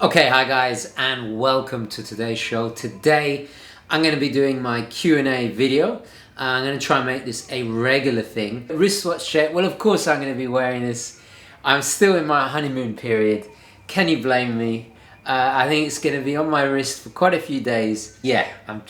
Okay, hi guys, and welcome to today's show. Today, I'm going to be doing my Q&A video. I'm going to try and make this a regular thing. Wristwatch check. Well, of course I'm going to be wearing this. I'm still in my honeymoon period. Can you blame me? I think it's going to be on my wrist for quite a few days. Yeah, I'm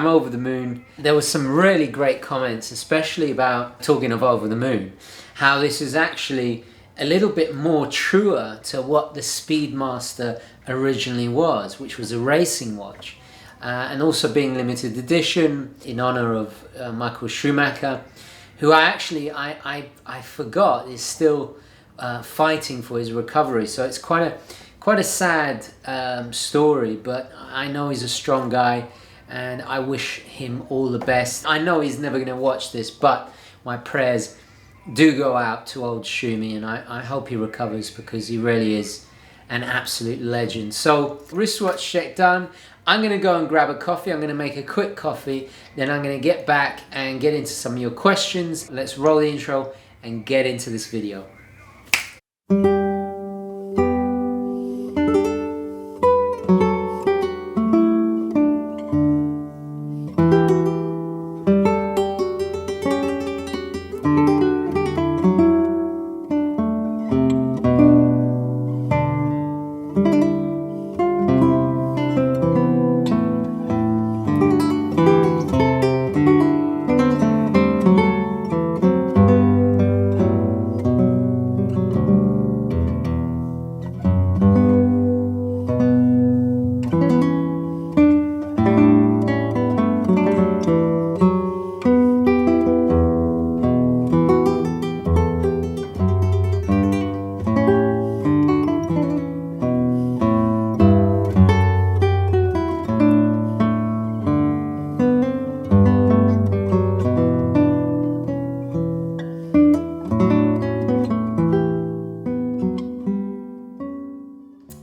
over the moon. There were some really great comments, especially about talking of over the moon, how this is actually a little bit more truer to what the Speedmaster originally was, which was a racing watch, and also being limited edition in honor of Michael Schumacher, who I forgot is still fighting for his recovery. So it's quite a sad story, but I know he's a strong guy and I wish him all the best. I know he's never going to watch this, but my prayers do go out to old Shumi, and I hope he recovers, because he really is an absolute legend. So wristwatch check done. I'm going to go and grab a coffee. I'm going to make a quick coffee, then I'm going to get back and get into some of your questions. Let's roll the intro and get into this video.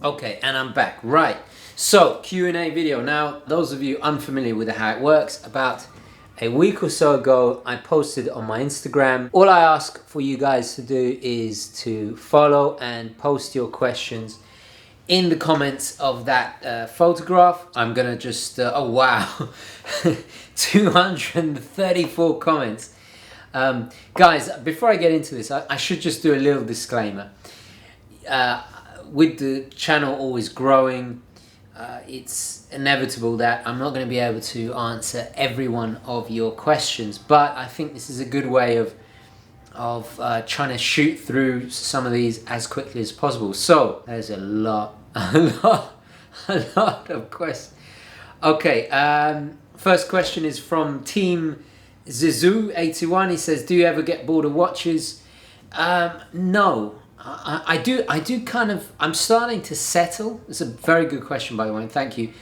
Okay, and I'm back. Right, so Q&A video. Now, those of you unfamiliar with how it works, about a week or so ago, I posted on my Instagram. All I ask for you guys to do is to follow and post your questions in the comments of that photograph. I'm gonna just, oh wow, 234 comments. Guys, before I get into this, I should just do a little disclaimer. With the channel always growing, it's inevitable that I'm not going to be able to answer every one of your questions, but I think this is a good way of trying to shoot through some of these as quickly as possible. So there's a lot of questions. Okay, first question is from Team Zizu81. He says, do you ever get bored of watches? No. I do kind of, I'm starting to settle. It's a very good question, by the way, and thank you.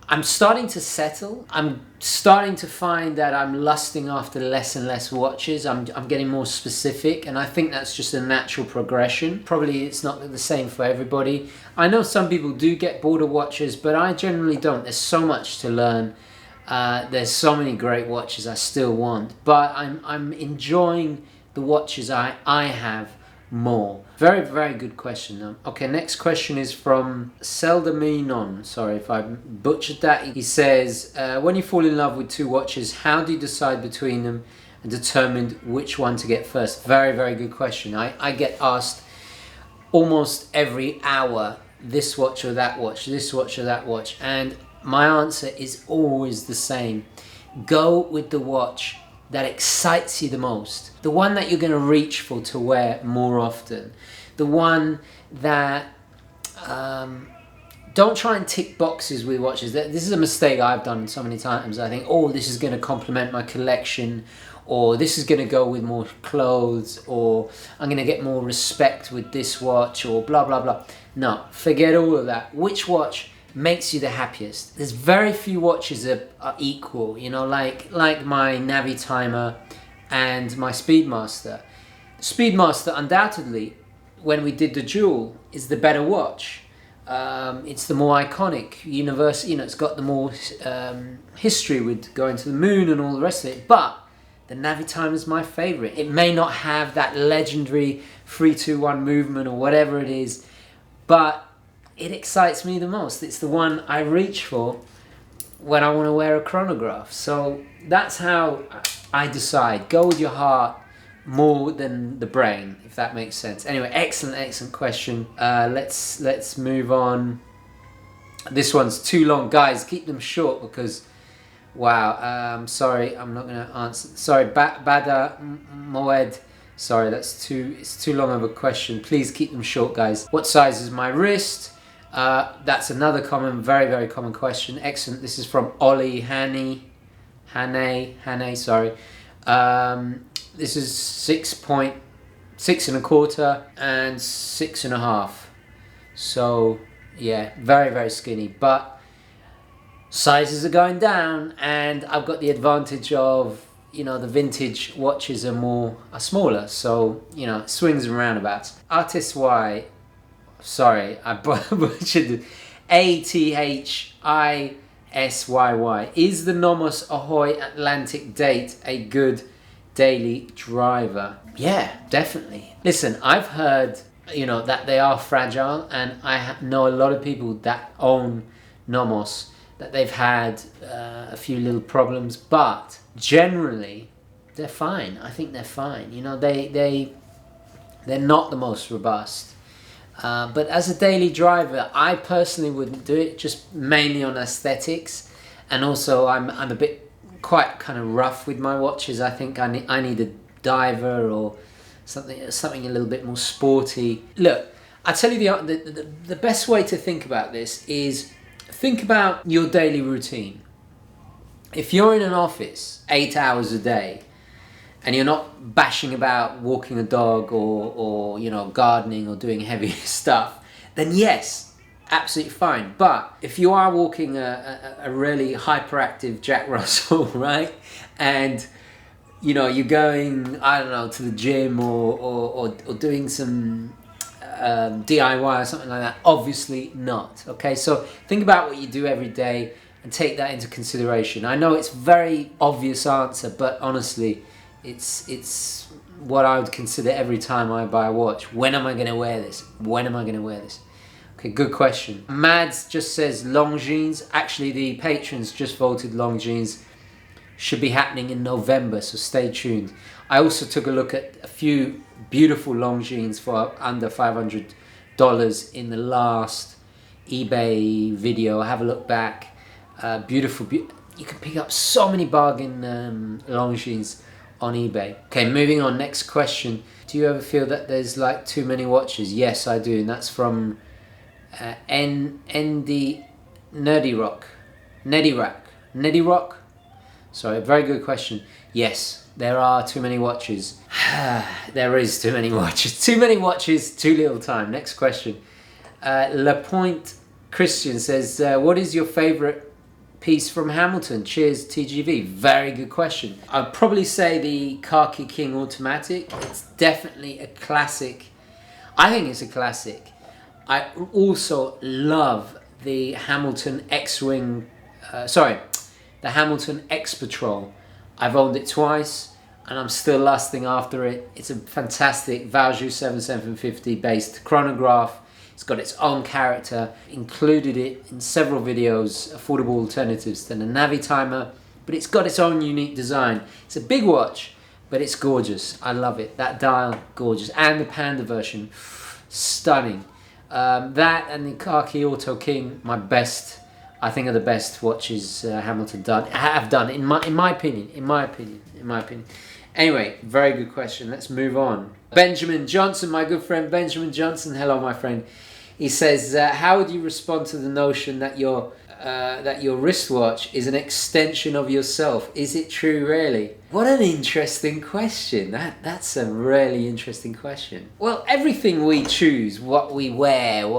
I'm starting to settle. I'm starting to find that I'm lusting after less and less watches. I'm getting more specific, and I think that's just a natural progression. Probably it's not the same for everybody. I know some people do get bored of watches, but I generally don't. There's so much to learn. There's so many great watches I still want, but I'm enjoying the watches I have more. Very, very good question though. Okay, next question is from Seldaminon. Sorry if I butchered that. He says, when you fall in love with two watches, how do you decide between them and determine which one to get first? Very, very good question. I get asked almost every hour, this watch or that watch, this watch or that watch, and my answer is always the same. Go with the watch that excites you the most, the one that you're going to reach for to wear more often, the one that don't try and tick boxes with watches. This is a mistake I've done so many times. I think, oh, this is going to complement my collection, or this is going to go with more clothes, or I'm going to get more respect with this watch, or blah blah blah. No, forget all of that. Which watch makes you the happiest? There's very few watches that are equal, you know, like my Navi Timer and my Speedmaster. Speedmaster, undoubtedly, when we did the duel, is the better watch. It's the more iconic, universe, you know, it's got the more history with going to the moon and all the rest of it, but the Navi Timer is my favorite. It may not have that legendary 3-2-1 movement or whatever it is, but it excites me the most. It's the one I reach for when I want to wear a chronograph. So that's how I decide. Go with your heart more than the brain, if that makes sense. Anyway, excellent question. Let's move on. This one's too long, guys. Keep them short because, wow. Sorry, I'm not going to answer. Sorry, Bada Moed. Sorry, it's too long of a question. Please keep them short, guys. What size is my wrist? That's another very common question. Excellent. This is from Ollie Hane. Sorry. This is 6.6 1/4 and 6 1/2. So yeah, very skinny. But sizes are going down, and I've got the advantage of, the vintage watches are smaller. So it swings and roundabouts. Artist Y. Sorry, I butchered it. ATHISYY. Is the Nomos Ahoy Atlantic Date a good daily driver? Yeah, definitely. Listen, I've heard, that they are fragile, and I know a lot of people that own Nomos that they've had a few little problems, but generally they're fine. I think they're fine. They're not the most robust. But as a daily driver, I personally wouldn't do it, just mainly on aesthetics, and also I'm a bit quite kind of rough with my watches. I think I need a diver or something a little bit more sporty. Look, I tell you the best way to think about this is think about your daily routine. If you're in an office 8 hours a day, and you're not bashing about walking a dog or gardening or doing heavy stuff, then yes, absolutely fine. But if you are walking a really hyperactive Jack Russell, right, and you're going, I don't know, to the gym or doing some DIY or something like that, obviously not. Okay, so think about what you do every day and take that into consideration. I know it's a very obvious answer, but honestly, it's what I would consider every time I buy a watch. When am I going to wear this? When am I going to wear this? Okay, good question. Mads just says long jeans. Actually, the patrons just voted long jeans should be happening in November, so stay tuned. I also took a look at a few beautiful long jeans for under $500 in the last eBay video. Have a look back. Beautiful. You can pick up so many bargain long jeans on eBay. Okay, moving on. Next question. Do you ever feel that there's like too many watches? Yes, I do, and that's from ND Nerdy Rock. Sorry, very good question. Yes, there are too many watches. There is too many watches. Too many watches, too little time. Next question. La Pointe Christian says, what is your favorite piece from Hamilton? Cheers, TGV. Very good question. I'd probably say the Khaki King Automatic. It's definitely a classic. I think it's a classic. I also love the Hamilton X-Wing, the Hamilton X-Patrol. I've owned it twice and I'm still lusting after it. It's a fantastic Valjoux 7750 based chronograph. It's got its own character, included it in several videos, affordable alternatives to the Navi timer, but it's got its own unique design. It's a big watch, but it's gorgeous. I love it. That dial, gorgeous. And the Panda version, stunning. That and the Khaki Auto King, I think are the best watches Hamilton have done, in my opinion. Anyway, very good question. Let's move on. Benjamin Johnson, my good friend Benjamin Johnson. Hello, my friend. He says, how would you respond to the notion that your wristwatch is an extension of yourself? Is it true, really? What an interesting question. That's a really interesting question. Well, everything we choose, what we wear,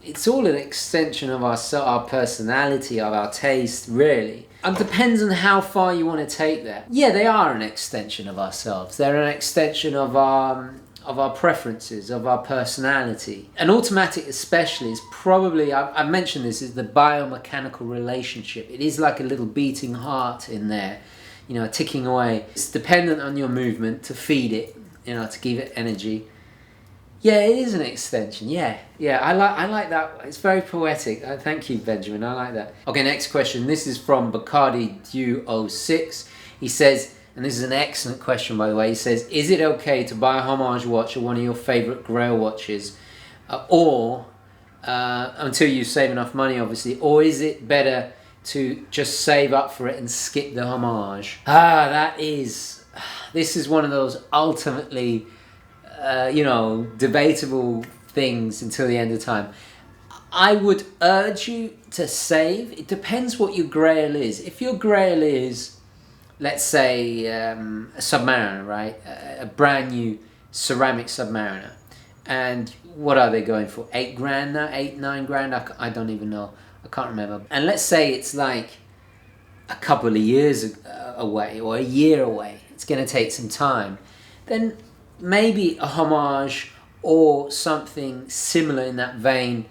it's all an extension of our personality, of our taste, really. It depends on how far you want to take that. Yeah, they are an extension of ourselves. They're an extension of our preferences, of our personality. An automatic especially is probably, I've mentioned this, is the biomechanical relationship. It is like a little beating heart in there, ticking away. It's dependent on your movement to feed it, to give it energy. Yeah, it is an extension. Yeah, yeah. I like that. It's very poetic. Thank you, Benjamin. I like that. Okay, next question. This is from Bacardi Duo 06. He says, and this is an excellent question, by the way. He says, is it okay to buy a Homage watch or one of your favorite grail watches, or until you save enough money, obviously, or is it better to just save up for it and skip the Homage? This is one of those ultimately, debatable things until the end of time. I would urge you to save. It depends what your grail is. If your grail is, let's say, a Submariner, right? A brand new ceramic Submariner. And what are they going for? 8 grand now? 8, 9 grand? I don't even know. I can't remember. And let's say it's like a couple of years away or a year away. It's going to take some time. Then maybe a Homage or something similar in that vein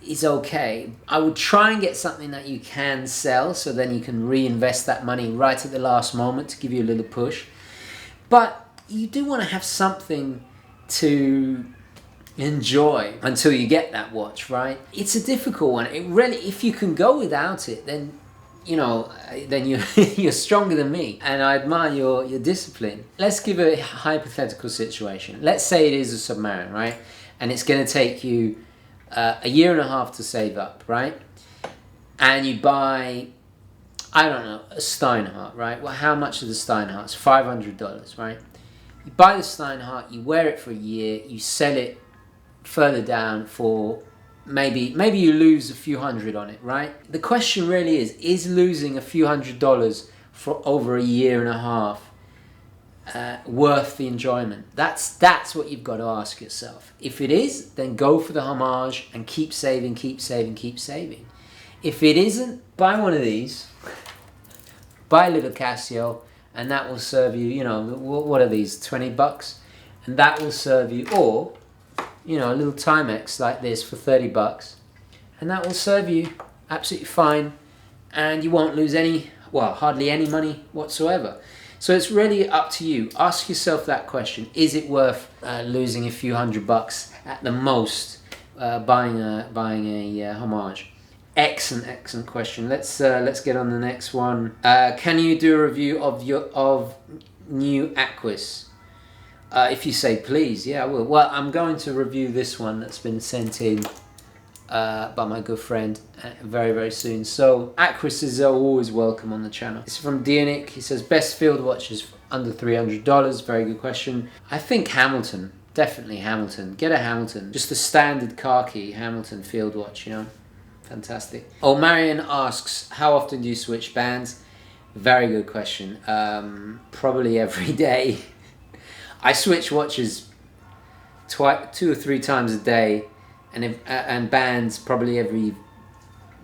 is okay. I would try and get something that you can sell, so then you can reinvest that money right at the last moment to give you a little push. But you do want to have something to enjoy until you get that watch, right? It's a difficult one. It really, if you can go without it, then you're stronger than me, and I admire your discipline. Let's give a hypothetical situation. Let's say it is a Submariner, right? And it's going to take you a year and a half to save up, right? And you buy, I don't know, a Steinhardt, right? Well, how much are the Steinhardts? $500, right? You buy the Steinhardt, you wear it for a year, you sell it further down for maybe you lose a few hundred on it, right? The question really is losing a few $100s for over a year and a half worth the enjoyment? That's what you've got to ask yourself. If it is, then go for the Homage and keep saving, keep saving, keep saving. If it isn't, buy one of these, buy a little Casio, and that will serve you, what are these, $20? And that will serve you, or a little Timex like this for $30, and that will serve you absolutely fine, and you won't lose hardly any money whatsoever. So it's really up to you. Ask yourself that question: is it worth losing a few $100 at the most buying a Homage? Excellent question. Let's get on the next one. Can you do a review of new Aquis? If you say please, yeah, I will. Well, I'm going to review this one that's been sent in by my good friend very, very soon. So, Aquis are always welcome on the channel. It's from Dianic. He says, best field watches under $300. Very good question. I think Hamilton. Definitely Hamilton. Get a Hamilton. Just a standard khaki Hamilton field watch, Fantastic. Oh, Marion asks, how often do you switch bands? Very good question. Probably every day. I switch watches 2 or 3 times a day, and bands probably every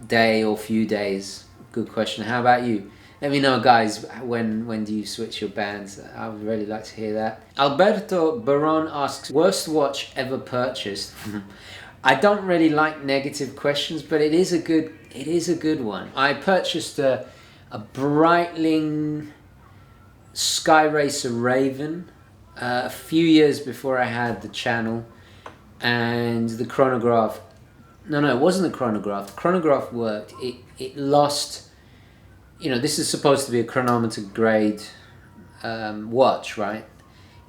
day or few days. Good question. How about you? Let me know, guys, when do you switch your bands? I would really like to hear that. Alberto Baron asks, worst watch ever purchased? I don't really like negative questions, but it is a good one. I purchased a Breitling Sky Racer Raven a few years before I had the channel, and the chronograph. No, it wasn't the chronograph. The chronograph worked. It lost. This is supposed to be a chronometer grade watch, right?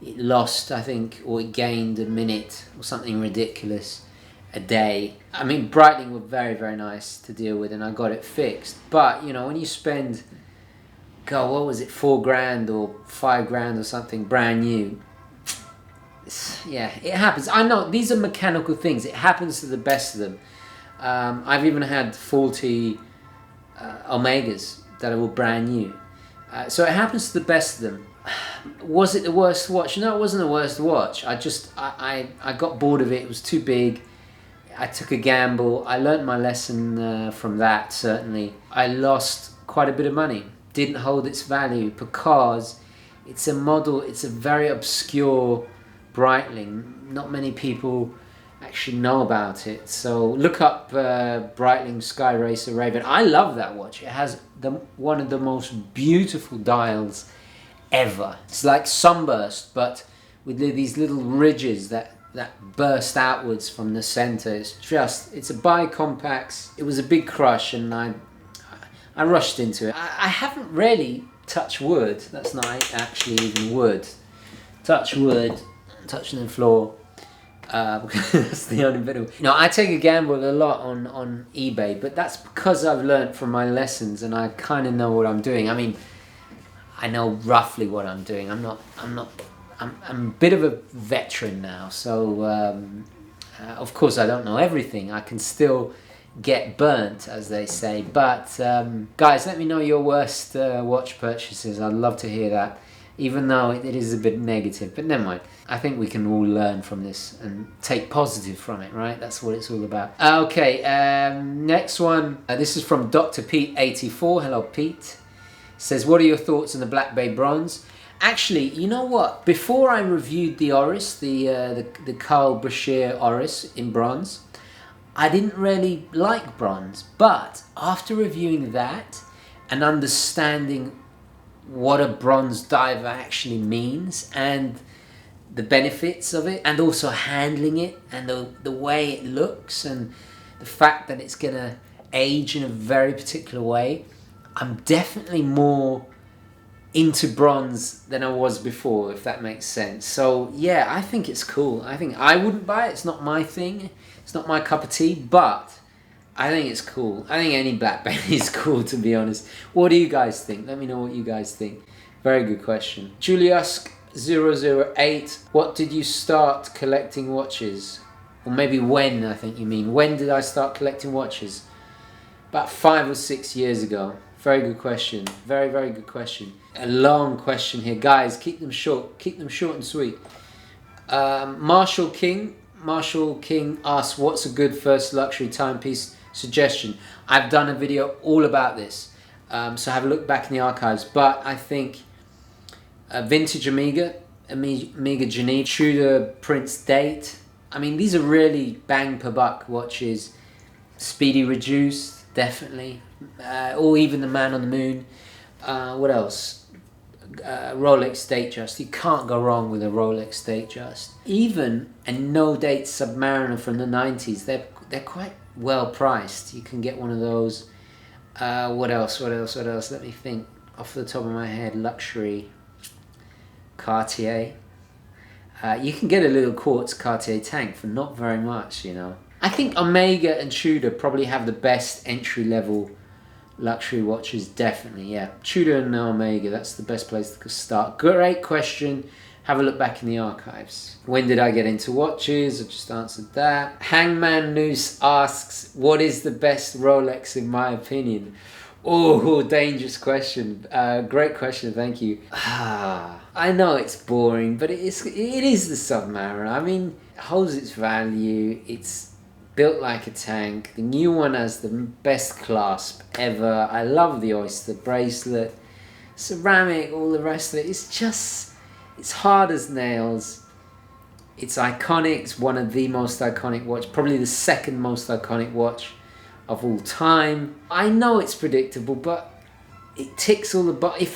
It lost, I think, or it gained a minute or something ridiculous a day. I mean, Breitling were very, very nice to deal with, and I got it fixed. But when you spend, what was it, 4 grand or 5 grand or something brand new, yeah, it happens. I know these are mechanical things. It happens to the best of them. I've even had faulty Omegas that are all brand new. So it happens to the best of them. Was it the worst watch? No, it wasn't the worst watch. I got bored of it. It was too big. I took a gamble. I learned my lesson from that, certainly. I lost quite a bit of money. Didn't hold its value because it's a model, it's a very obscure Breitling. Not many people actually know about it. So look up Breitling Sky Racer Raven. I love that watch. It has one of the most beautiful dials ever. It's like Sunburst, but with these little ridges that that burst outwards from the center. It's a bi-compax. It was a big crush, and I rushed into it. I haven't really touched wood. That's not actually even wood. Touch wood, touching the floor. That's the only bit of... I take a gamble a lot on eBay, but that's because I've learned from my lessons and I kind of know what I'm doing. I mean, I know roughly what I'm doing. I'm a bit of a veteran now, so of course I don't know everything. I can still get burnt, as they say. But guys, let me know your worst watch purchases. I'd love to hear that, even though it is a bit negative. But never mind. I think we can all learn from this and take positive from it, right? That's what it's all about. Okay, next one. This is from Dr. Pete 84. Hello, Pete. Says, what are your thoughts on the Black Bay bronze? Actually, you know what? Before I reviewed the Oris, the Carl Brashear Oris in bronze, I didn't really like bronze. But after reviewing that and understanding what a bronze diver actually means and the benefits of it, and also handling it and the way it looks and the fact that it's gonna age in a very particular way, I'm definitely more into bronze than I was before, if that makes sense. So yeah, I think it's cool. I think I wouldn't buy it. It's not my thing. It's not my cup of tea, but I think it's cool. I think any Black Bay is cool, to be honest. What do you guys think? Let me know what you guys think. Very good question. Juliusk008, what did you start collecting watches? Or maybe when, I think you mean. When did I start collecting watches? About 5 or 6 years ago. Very good question. Very, very good question. A long question here. Guys, keep them short. Keep them short and sweet. Marshall King asks, what's a good first luxury timepiece suggestion? I've done a video all about this. So have a look back in the archives. But I think vintage Omega Geneva, Tudor Prince Date. I mean, these are really bang per buck watches. Speedy Reduced, definitely. Or even the Man on the Moon. What else? Rolex Datejust. You can't go wrong with a Rolex Datejust. Even a no date Submariner from the 90s. They're quite well priced. You can get one of those. What else? Let me think off the top of my head. Luxury. Cartier. You can get a little quartz Cartier tank for not very much, I think Omega and Tudor probably have the best entry level luxury watches, definitely, yeah. Tudor and Omega, that's the best place to start. Great question. Have a look back in the archives. When did I get into watches? I just answered that. Hangman Noose asks, what is the best Rolex in my opinion? Oh, dangerous question. Great question, thank you. I know it's boring, but it is the Submariner. I mean, it holds its value. It's built like a tank. The new one has the best clasp ever. I love the oyster bracelet, ceramic, all the rest of it. It's hard as nails. It's iconic. It's one of the most iconic watch, probably the second most iconic watch of all time. I know it's predictable, but it ticks all the boxes.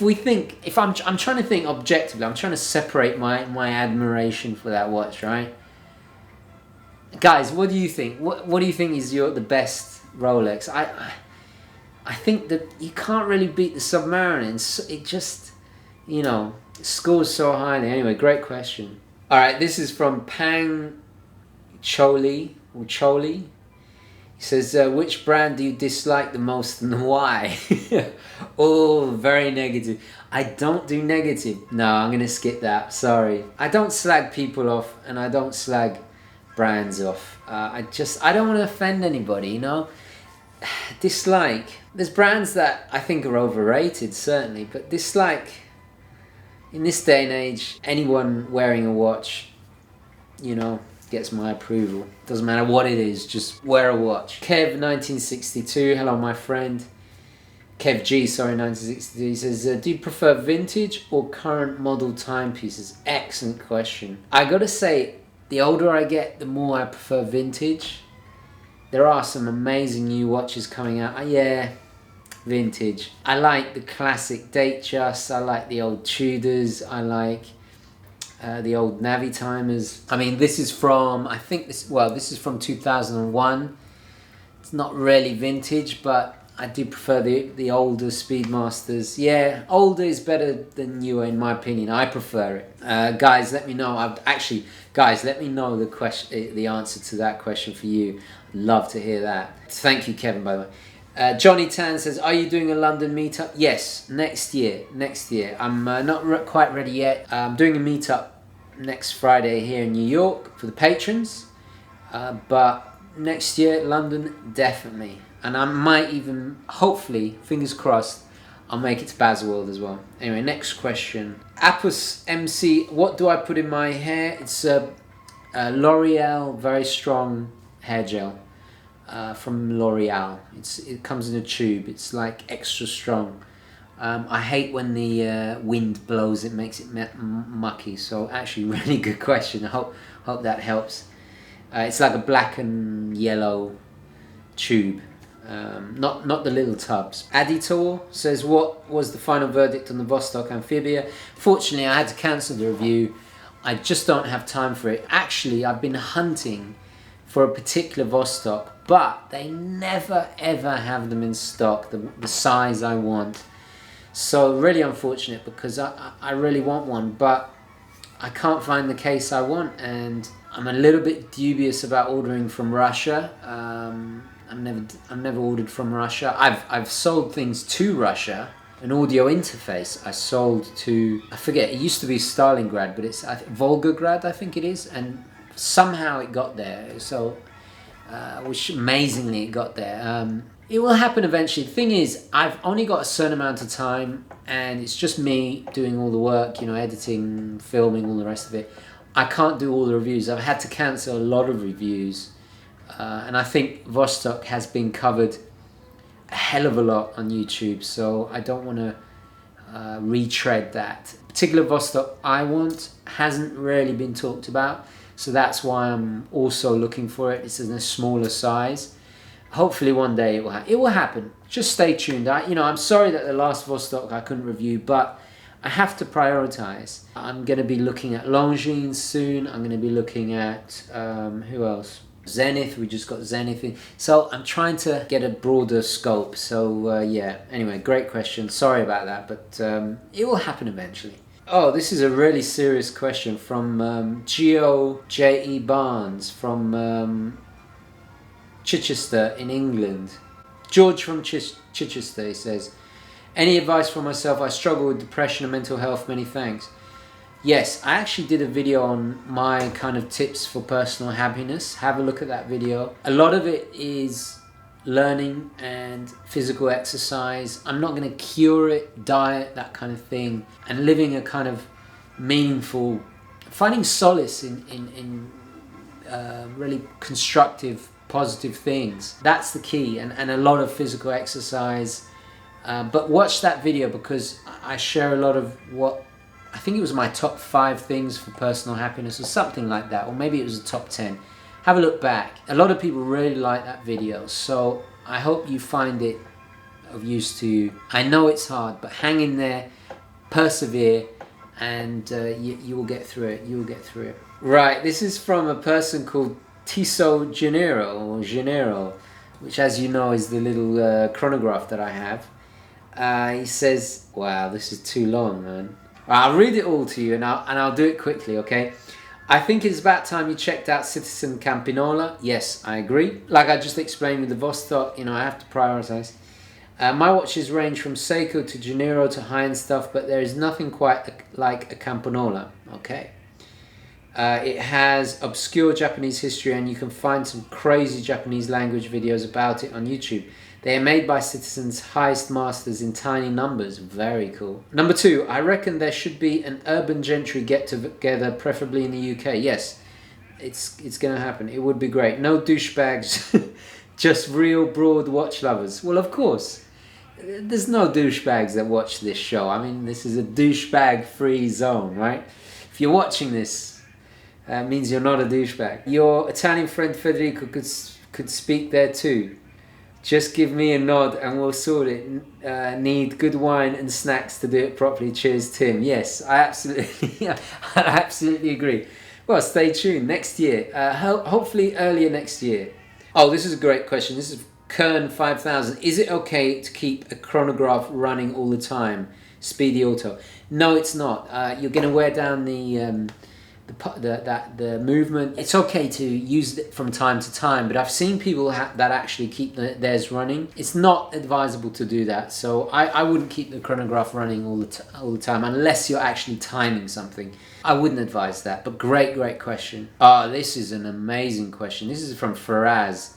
If I'm trying to think objectively, I'm trying to separate my admiration for that watch, right? Guys, what do you think? What do you think is the best Rolex? I think that you can't really beat the Submariner. It just, scores so highly. Anyway, great question. All right, this is from Pang Choli. He says, which brand do you dislike the most and why? Oh, very negative. I don't do negative. No, I'm going to skip that. Sorry. I don't slag people off and I don't slag brands off. I don't want to offend anybody, Dislike. There's brands that I think are overrated, certainly, but dislike, in this day and age, anyone wearing a watch, gets my approval. Doesn't matter what it is, just wear a watch. Kev1962, hello my friend. Kev G, 1962, he says, do you prefer vintage or current model timepieces? Excellent question. I gotta say, the older I get, the more I prefer vintage. There are some amazing new watches coming out. Yeah, vintage. I like the classic Datejust. I like the old Tudors. I like the old Navi timers. I mean, this is from, I think this is from 2001. It's not really vintage, but I do prefer the older Speedmasters. Yeah, older is better than newer in my opinion. I prefer it. Guys, let me know. Guys, let me know the answer to that question for you. Love to hear that. Thank you, Kevin, by the way. Johnny Tan says, are you doing a London meetup? Yes, next year. I'm not quite ready yet. I'm doing a meetup next Friday here in New York for the patrons. But next year, London, definitely. And I might even, hopefully, fingers crossed, I'll make it to Baselworld as well. Anyway, next question. Apus MC, what do I put in my hair? It's a L'Oreal very strong hair gel from L'Oreal. It comes in a tube. It's like extra strong. I hate when the wind blows. It makes it mucky. So actually, really good question. I hope that helps. It's like a black and yellow tube. Not the little tubs. Aditor says, what was the final verdict on the Vostok Amphibia? Fortunately, I had to cancel the review. I just don't have time for it. Actually, I've been hunting for a particular Vostok, but they never ever have them in stock, the size I want. So really unfortunate, because I really want one, but I can't find the case I want, and I'm a little bit dubious about ordering from Russia. I've never ordered from Russia. I've sold things to Russia. An audio interface I sold to, I forget, it used to be Stalingrad, but it's Volgograd, I think it is, and somehow it got there. So, which amazingly it got there. It will happen eventually. The thing is, I've only got a certain amount of time, and it's just me doing all the work, editing, filming, all the rest of it. I can't do all the reviews. I've had to cancel a lot of reviews. And I think Vostok has been covered a hell of a lot on YouTube, so I don't want to retread that. The particular Vostok I want hasn't really been talked about, so that's why I'm also looking for it. It's in a smaller size. Hopefully one day it will happen. Just stay tuned. I'm sorry that the last Vostok I couldn't review, but I have to prioritize. I'm going to be looking at Longines soon. I'm going to be looking at who else? Zenith. We just got Zenith in. So I'm trying to get a broader scope. So yeah, anyway, great question. Sorry about that, but it will happen eventually. Oh, this is a really serious question from Geo J.E. Barnes from Chichester in England. George from Chichester, he says, any advice for myself? I struggle with depression and mental health. Many thanks. Yes, I actually did a video on my kind of tips for personal happiness. Have a look at that video. A lot of it is learning and physical exercise. I'm not going to cure it, diet, that kind of thing, and living a kind of meaningful, finding solace in really constructive, positive things. That's the key, and a lot of physical exercise. But watch that video, because I share a lot of what I think it was my top 5 things for personal happiness or something like that, or maybe it was the top 10. Have a look back. A lot of people really like that video, so I hope you find it of use to you. I know it's hard, but hang in there, persevere, and you will get through it. You will get through it. Right, this is from a person called Tiso Gennaro, which, as you know, is the little chronograph that I have. He says, wow, this is too long, man. I'll read it all to you, and I'll do it quickly, okay? I think it's about time you checked out Citizen Campinola. Yes, I agree. Like I just explained with the Vostok, I have to prioritize. My watches range from Seiko to Gennaro to high-end stuff, but there is nothing quite like a Campinola, okay? It has obscure Japanese history, and you can find some crazy Japanese language videos about it on YouTube. They are made by Citizen's highest masters in tiny numbers. Very cool. Number 2, I reckon there should be an urban gentry get-together, preferably in the UK. Yes, it's going to happen. It would be great. No douchebags, just real broad watch lovers. Well, of course. There's no douchebags that watch this show. I mean, this is a douchebag-free zone, right? If you're watching this, it means you're not a douchebag. Your Italian friend Federico could speak there too. Just give me a nod and we'll sort it. Need good wine and snacks to do it properly. Cheers, Tim. Yes, I absolutely, I absolutely agree. Well, stay tuned next year. Hopefully earlier next year. Oh, this is a great question. This is Kern 5000. Is it okay to keep a chronograph running all the time? Speedy auto. No, it's not. You're going to wear down the movement. It's okay to use it from time to time, but I've seen people that actually keep theirs running. It's not advisable to do that, so I wouldn't keep the chronograph running all the time unless you're actually timing something. I wouldn't advise that. But great question. This is an amazing question. This is from Faraz.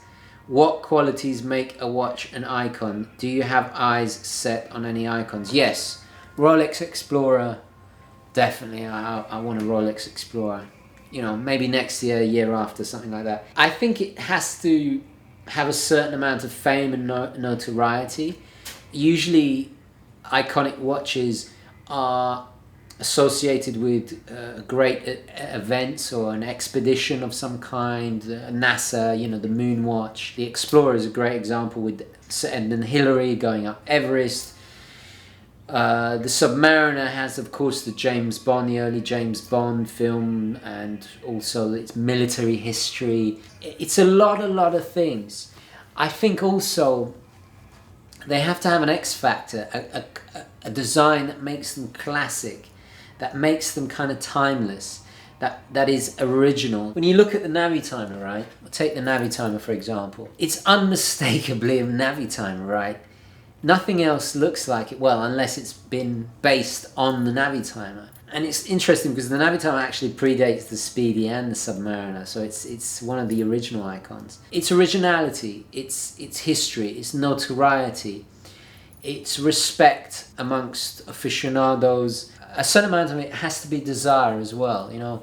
What qualities make a watch an icon? Do you have eyes set on any icons? Yes, Rolex Explorer. Definitely, I want a Rolex Explorer. You know, maybe next year, year after, something like that. I think it has to have a certain amount of fame and notoriety. Usually, iconic watches are associated with great events or an expedition of some kind. NASA, you know, the Moon Watch. The Explorer is a great example with, and then Hillary going up Everest. The Submariner has, of course, the early James Bond film, and also its military history. It's a lot of things. I think also they have to have an X factor, a design that makes them classic, that makes them kind of timeless, that is original. When you look at the Navitimer, right? Take the Navitimer for example. It's unmistakably a Navitimer, right? Nothing else looks like it, well, unless it's been based on the Navitimer. And it's interesting because the Navitimer actually predates the Speedy and the Submariner, so it's one of the original icons. It's originality, it's history, it's notoriety, it's respect amongst aficionados. A certain amount of it has to be desire as well, you know.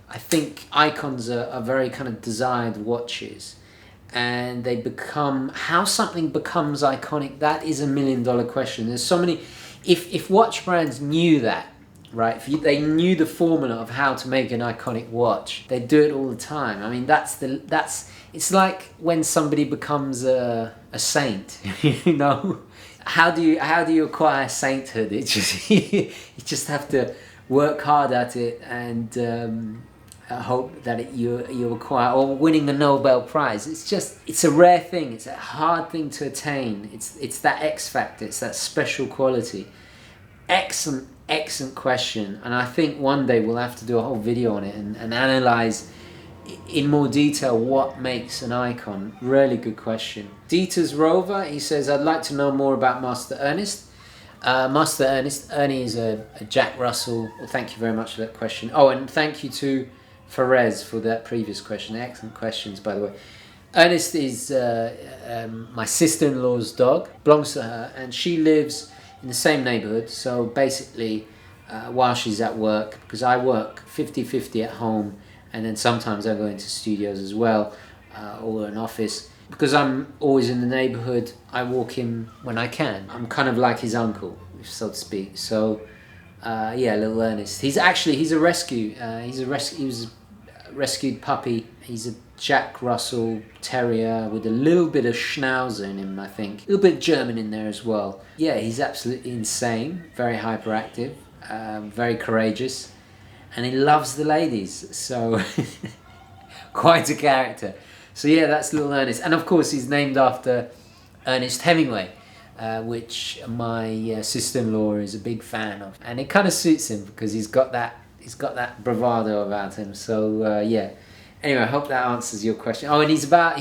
I think icons are very kind of desired watches. And they become, how something becomes iconic, that is $1 million question. There's so many, if watch brands knew that, right, if they knew the formula of how to make an iconic watch, they do it all the time. I mean, it's like when somebody becomes a saint, you know. How do you acquire sainthood? It just you just have to work hard at it and hope that you acquire, or winning the Nobel Prize. It's a rare thing. It's a hard thing to attain. It's that X factor. It's that special quality. Excellent question. And I think one day we'll have to do a whole video on it and analyze in more detail what makes an icon. Really good question. Dieter's Rover, he says, I'd like to know more about Master Ernest. Master Ernest, Ernie is a Jack Russell. Well, thank you very much for that question. Oh, and thank you to Ferez for that previous question. Excellent questions, by the way. Ernest is my sister-in-law's dog, belongs to her, and she lives in the same neighborhood. So basically, while she's at work, because I work 50-50 at home, and then sometimes I go into studios as well, or an office. Because I'm always in the neighborhood, I walk him when I can. I'm kind of like his uncle, so to speak. So yeah, little Ernest. He's a rescue. He was a rescued puppy. He's a Jack Russell Terrier with a little bit of Schnauzer in him, I think. A little bit of German in there as well. Yeah, he's absolutely insane. Very hyperactive. Very courageous. And he loves the ladies. So quite a character. So yeah, that's little Ernest. And of course, he's named after Ernest Hemingway. Which my sister-in-law is a big fan of, and it kind of suits him because he's got that bravado about him. So yeah. Anyway, I hope that answers your question. Oh, and he's about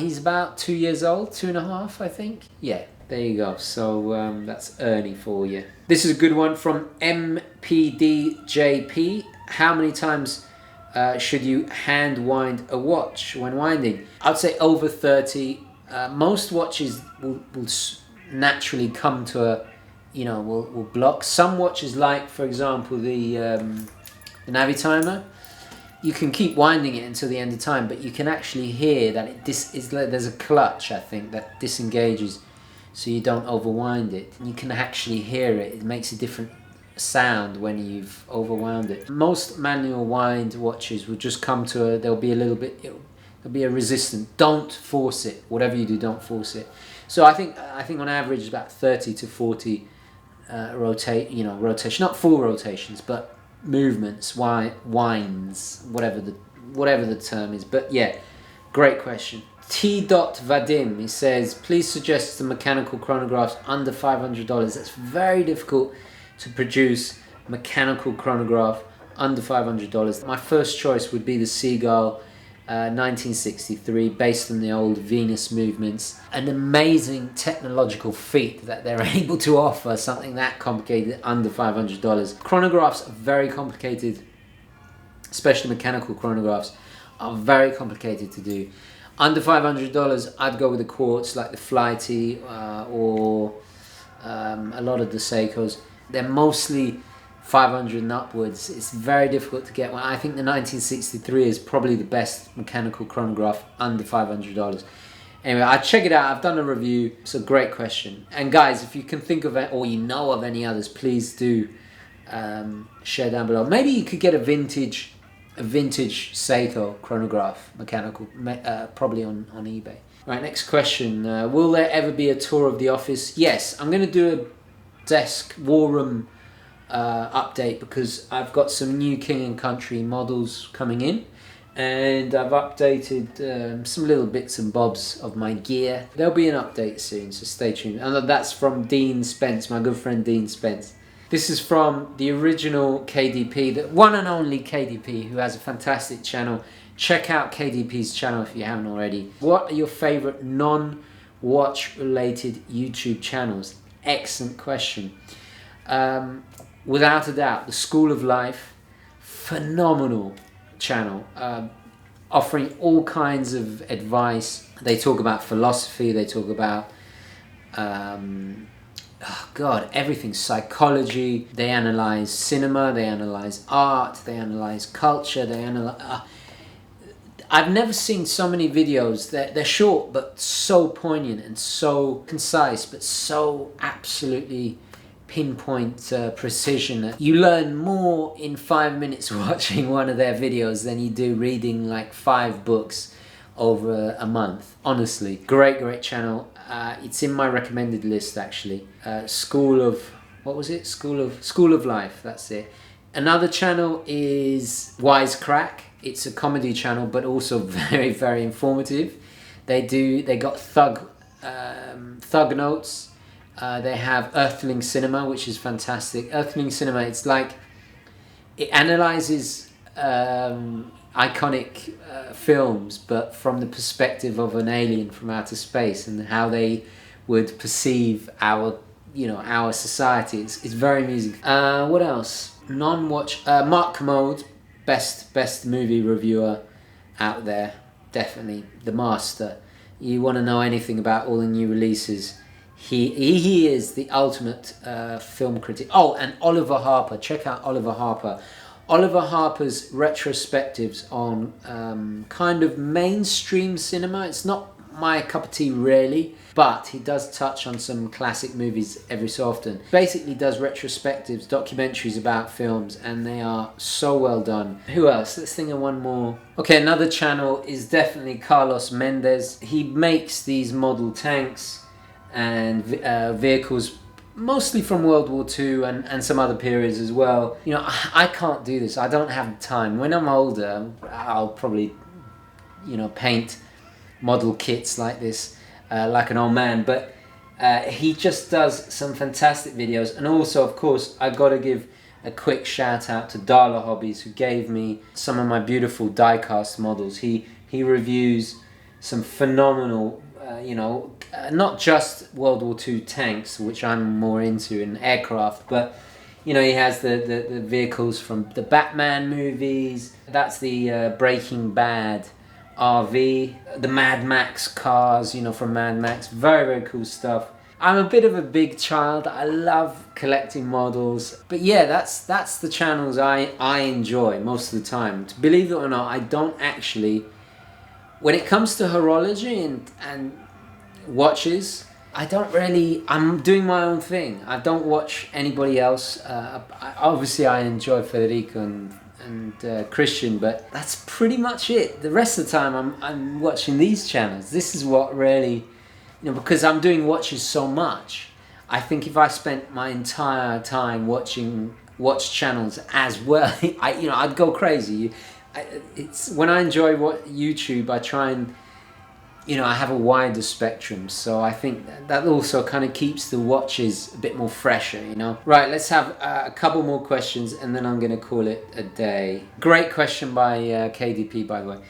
2 years old, 2.5, I think. Yeah, there you go. So that's Ernie for you. This is a good one from MPDJP. How many times should you hand wind a watch when winding? I'd say over 30. Most watches will naturally come to a, will block. Some watches, like for example the Navitimer, you can keep winding it until the end of time, but you can actually hear that there's a clutch, I think, that disengages, so you don't overwind it. And you can actually hear it. It makes a different sound when you've overwound it. Most manual wind watches will just come to there'll be a resistance. Don't force it. Whatever you do, don't force it. So I think on average about 30 to 40 rotation, not full rotations, but movements, winds, whatever the term is. But yeah, great question. T. Vadim, he says, please suggest some mechanical chronographs under $500. That's very difficult to produce mechanical chronograph under $500. My first choice would be the Seagull 1963, based on the old Venus movements. An amazing technological feat that they're able to offer something that complicated under $500. Chronographs are very complicated, especially mechanical chronographs are very complicated to do. Under $500, I'd go with the quartz like the Flighty or a lot of the Seikos. They're mostly 500 and upwards. It's very difficult to get one. I think the 1963 is probably the best mechanical chronograph under $500. Anyway, I'd check it out. I've done a review. It's a great question. And guys, if you can think of it or you know of any others, please do share down below. Maybe you could get a vintage Seiko chronograph, mechanical, probably on eBay. Right, next question. Will there ever be a tour of the office? Yes, I'm going to do a desk war room update because I've got some new King & Country models coming in, and I've updated some little bits and bobs of my gear. There'll be an update soon, so stay tuned. And that's from Dean Spence, my good friend Dean Spence. This is from the original KDP, the one and only KDP, who has a fantastic channel. Check out KDP's channel if you haven't already. What are your favorite non-watch related YouTube channels? Excellent question. Without a doubt, the School of Life, phenomenal channel, offering all kinds of advice. They talk about philosophy, they talk about everything, psychology. They analyze cinema, they analyze art, they analyze culture, they analyze... I've never seen so many videos. They're short, but so poignant and so concise, but so absolutely pinpoint precision that you learn more in 5 minutes watching one of their videos than you do reading like 5 books over a month. Honestly, great channel. It's in my recommended list actually. School of Life, that's it. Another channel is Wisecrack. It's a comedy channel, but also very informative. They got Thug Notes. They have Earthling Cinema, which is fantastic. Earthling Cinema, it's like it analyzes iconic films, but from the perspective of an alien from outer space and how they would perceive our society. It's very amusing. What else? Non-watch. Mark Commode, best movie reviewer out there, definitely the master. You want to know anything about all the new releases, he is the ultimate film critic. Oh, and Oliver Harper. Check out Oliver Harper. Oliver Harper's retrospectives on kind of mainstream cinema. It's not my cup of tea really, but he does touch on some classic movies every so often. Basically does retrospectives, documentaries about films, and they are so well done. Who else? Let's think of one more. Okay, another channel is definitely Carlos Mendes. He makes these model tanks and vehicles mostly from World War II and some other periods as well. You know, I can't do this. I don't have the time. When I'm older, I'll probably, paint model kits like this, like an old man. But he just does some fantastic videos. And also, of course, I've got to give a quick shout out to Darla Hobbies, who gave me some of my beautiful die-cast models. He reviews some phenomenal, not just World War II tanks, which I'm more into, and aircraft, but he has the vehicles from the Batman movies. That's the Breaking Bad RV, the Mad Max cars, from Mad Max. Very cool stuff. I'm a bit of a big child. I love collecting models. But yeah, that's the channels I enjoy most of the time. Believe it or not, I don't actually, when it comes to horology and watches, I'm doing my own thing. I don't watch anybody else. Obviously I enjoy Federico and Christian, but that's pretty much it. The rest of the time I'm watching these channels. This is what really because I'm doing watches so much, I think if I spent my entire time watching watch channels as well, I'd go crazy. It's when I enjoy YouTube, I try and, I have a wider spectrum, so I think that also kind of keeps the watches a bit more fresher, Right, let's have a couple more questions and then I'm going to call it a day. Great question by KDP, by the way.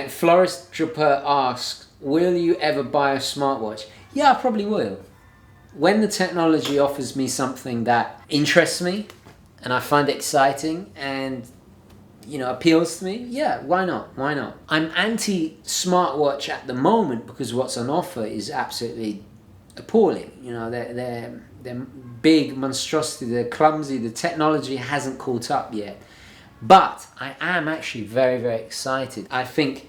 Florist Draper asks, will you ever buy a smartwatch? Yeah, I probably will. When the technology offers me something that interests me and I find exciting and appeals to me, yeah, why not? I'm anti-smartwatch at the moment because what's on offer is absolutely appalling. They're big monstrosity, they're clumsy, the technology hasn't caught up yet. But I am actually very, very excited. I think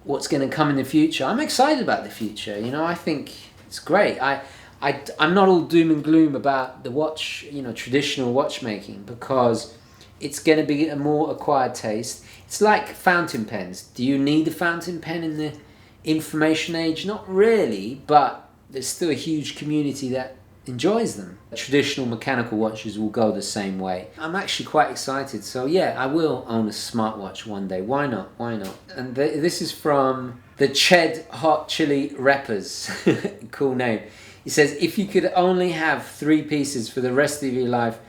what's going to come in the future, I'm excited about the future. I think it's great. I'm not all doom and gloom about the watch, traditional watchmaking, because it's going to be a more acquired taste. It's like fountain pens. Do you need a fountain pen in the information age? Not really, but there's still a huge community that enjoys them. Traditional mechanical watches will go the same way. I'm actually quite excited. So yeah, I will own a smartwatch one day. Why not? And this is from the Ched Hot Chili Rappers. Cool name. He says, if you could only have 3 pieces for the rest of your life,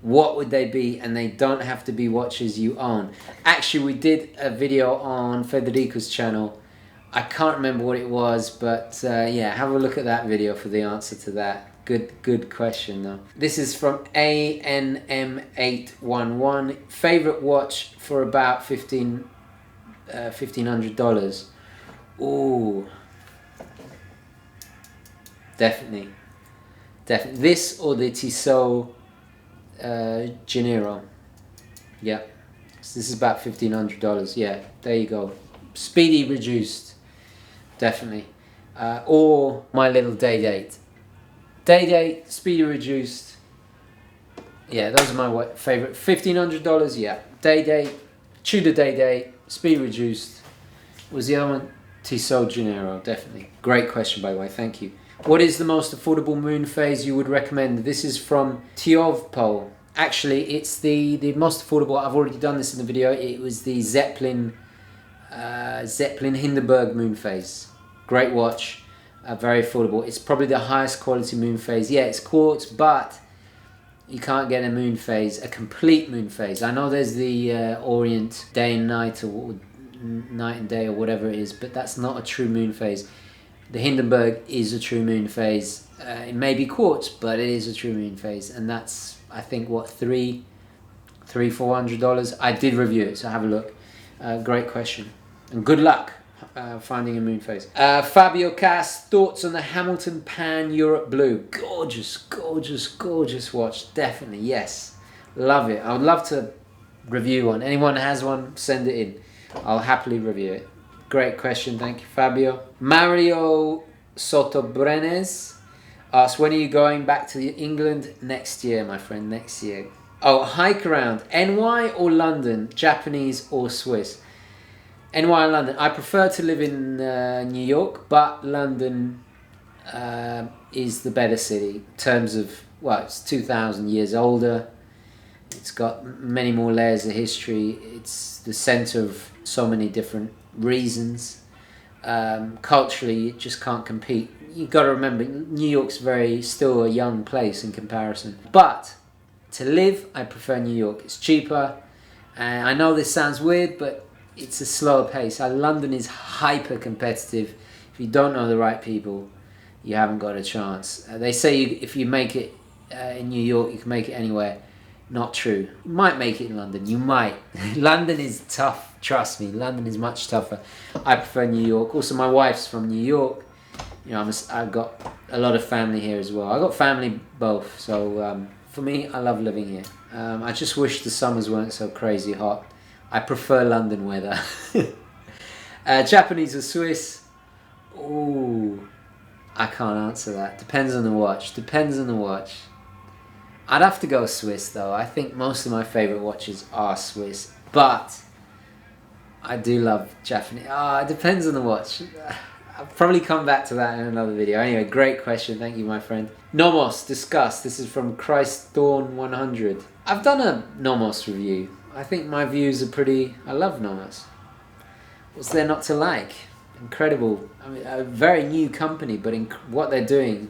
what would they be? And they don't have to be watches you own. Actually, we did a video on Federico's channel. I can't remember what it was, but yeah, have a look at that video for the answer to that. Good question though. This is from ANM811. Favorite watch for about $1,500. Ooh, definitely. This or the Tissot Gennaro. Yeah, so this is about $1,500. Yeah, there you go. Speedy reduced, definitely. Or my little day date, speedy reduced. Yeah, those are my favorite. $1,500. Yeah, day Tudor day, speedy reduced. What was the other one? Tissot Gennaro, definitely. Great question, by the way. Thank you. What is the most affordable moon phase you would recommend? This is from Tiovpol. Actually, it's the most affordable. I've already done this in the video. It was the Zeppelin Hindenburg moon phase. Great watch, very affordable. It's probably the highest quality moon phase. Yeah, it's quartz, but you can't get a moon phase, a complete moon phase. I know there's the Orient day and night, or night and day, or whatever it is, but that's not a true moon phase. The Hindenburg is a true moon phase. It may be quartz, but it is a true moon phase, and that's, I think, what, $400. I did review it, so have a look. Great question, and good luck finding a moon phase. Fabio Cass, thoughts on the Hamilton Pan Europe Blue? Gorgeous watch. Definitely, yes, love it. I would love to review one. Anyone has one, send it in. I'll happily review it. Great question, thank you, Fabio. Mario Sotobrenes asks, when are you going back to England? Next year, my friend, next year. Oh, hike around. NY or London? Japanese or Swiss? NY or London. I prefer to live in New York, but London is the better city in terms of, well, it's 2,000 years older. It's got many more layers of history. It's the center of so many different reasons. Culturally, you just can't compete. You've got to remember, New York's still a young place in comparison. But to live, I prefer New York. It's cheaper. And I know this sounds weird, but it's a slower pace. London is hyper competitive. If you don't know the right people, you haven't got a chance. They say if you make it in New York, you can make it anywhere. Not true. You might make it in London. You might. London is tough. Trust me. London is much tougher. I prefer New York. Also, my wife's from New York. I've got a lot of family here as well. I've got family both. So for me, I love living here. I just wish the summers weren't so crazy hot. I prefer London weather. Japanese or Swiss? Ooh, I can't answer that. Depends on the watch. I'd have to go Swiss though. I think most of my favourite watches are Swiss, but I do love Japanese. It depends on the watch. I'll probably come back to that in another video. Anyway, great question. Thank you, my friend. Nomos, discuss. This is from Christthorn100. I've done a Nomos review. I think my views are pretty... I love Nomos. What's there not to like? Incredible. I mean, a very new company, but what they're doing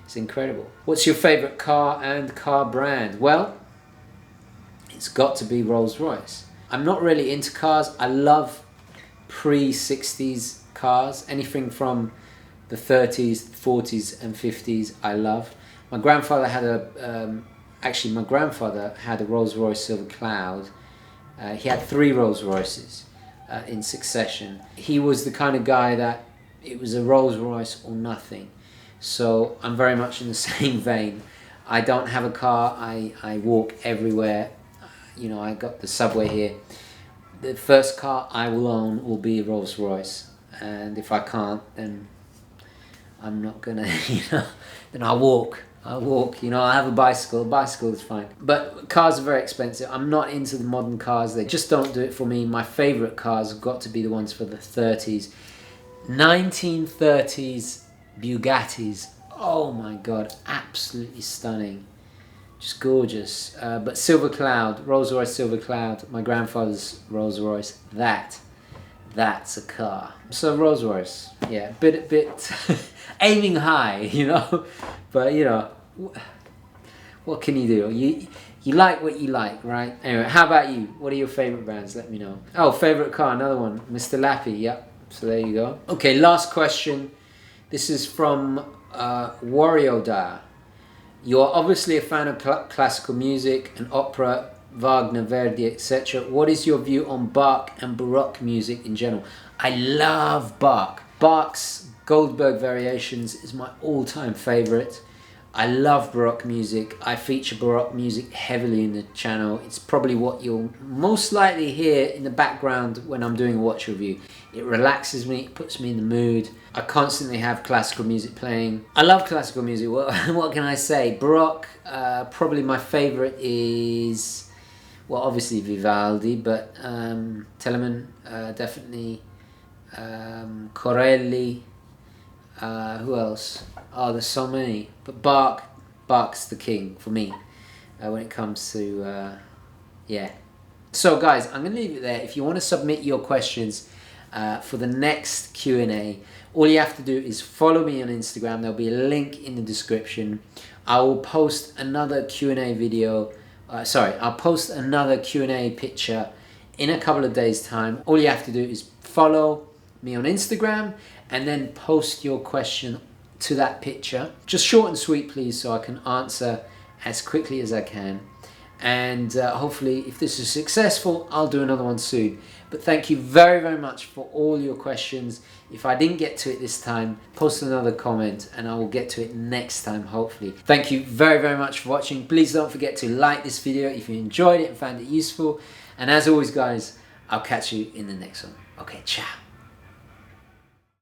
is incredible. What's your favourite car and car brand? Well, it's got to be Rolls-Royce. I'm not really into cars. I love pre-60s cars. Anything from the 30s, 40s and 50s I loved. My grandfather had a... actually, my grandfather had a Rolls-Royce Silver Cloud. He had 3 Rolls-Royces in succession. He was the kind of guy that it was a Rolls-Royce or nothing. So I'm very much in the same vein. I don't have a car. I walk everywhere. You know, I got the subway here. The first car I will own will be a Rolls-Royce. And if I can't, then I'm not gonna, you know, then I'll walk, you know, I have a bicycle is fine. But cars are very expensive. I'm not into the modern cars, they just don't do it for me. My favourite cars have got to be the ones for the 30s. 1930s Bugattis, oh my god, absolutely stunning. Just gorgeous. But Silver Cloud, Rolls-Royce Silver Cloud, my grandfather's Rolls-Royce, that's a car. So Rolls-Royce, yeah, bit aiming high, you know, but you know, what can you do? You like what you like, right? Anyway, how about you? What are your favourite brands? Let me know. Oh, favourite car, another one, Mr. Lappy, yep. So there you go. Okay, last question. This is from Wario. You're obviously a fan of classical music and opera, Wagner, Verdi, etc. What is your view on Bach and Baroque music in general? I love Bach. Bach's Goldberg Variations is my all-time favourite. I love Baroque music. I feature Baroque music heavily in the channel. It's probably what you'll most likely hear in the background when I'm doing a watch review. It relaxes me, it puts me in the mood. I constantly have classical music playing. I love classical music. What can I say? Baroque, probably my favourite is, well, obviously Vivaldi, but Telemann, definitely. Corelli, who else? Oh, there's so many. But Bach's the king for me when it comes to, yeah. So guys, I'm going to leave it there. If you want to submit your questions for the next Q&A, all you have to do is follow me on Instagram. There'll be a link in the description. I will post another Q&A video. I'll post another Q&A picture in a couple of days' time. All you have to do is follow me on Instagram and then post your question to that picture. Just short and sweet, please, so I can answer as quickly as I can. And hopefully, if this is successful, I'll do another one soon. But thank you very, very much for all your questions. If I didn't get to it this time, post another comment and I will get to it next time, hopefully. Thank you very, very much for watching. Please don't forget to like this video if you enjoyed it and found it useful. And as always, guys, I'll catch you in the next one. Okay, ciao.